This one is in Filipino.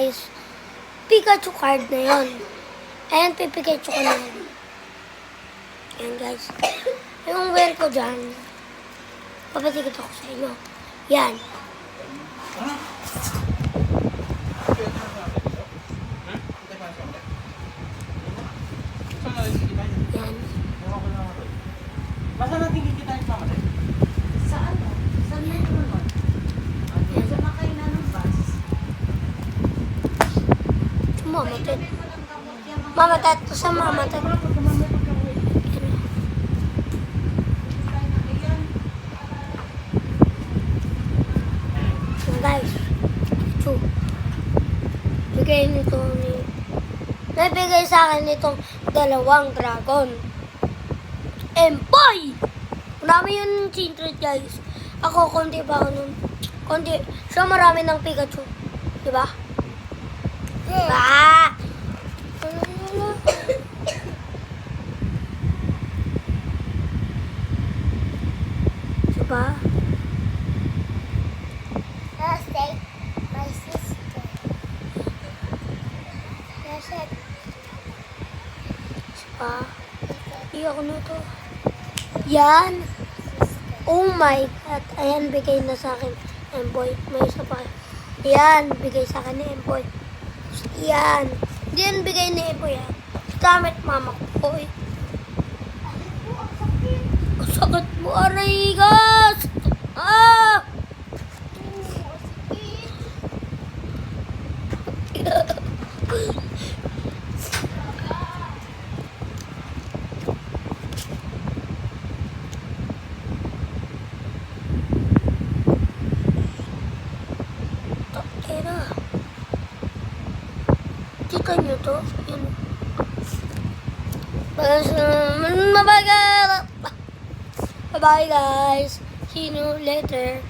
guys, Pikachu card na yon. Ayan, Pikachu ko na yun. Ayan guys. Yung wear ko dyan, papatikit ako sa inyo. Yan. Yan. Masa natin kikita yung mama rin? Saan mo? Saan mo ito naman? Sumakay na ng bus. Mamatat. Mamatat. Sa mamatat. Guys, ito. Bigay nito ni... Nabigay sa akin nitong dalawang dragon. Empoy! Marami yun Sintret, guys. Ako, konti pa ako nun. Konti. Siya marami ng Pikachu. Diba? Diba? Diba? My sister. Diba? Iyak ko na to. Yan. Oh my God. Ayan, bigay na sa akin. Empoy. May isa pa. Yan, bigay sa akin ni Empoy. Yan. Hindi yan bigay ni Empoy. Damit mama ko. Oy. Ang sakit mo, aray, gas! Ah! Takira. Kita nyo to? Yan. Bye-bye guys. See you later.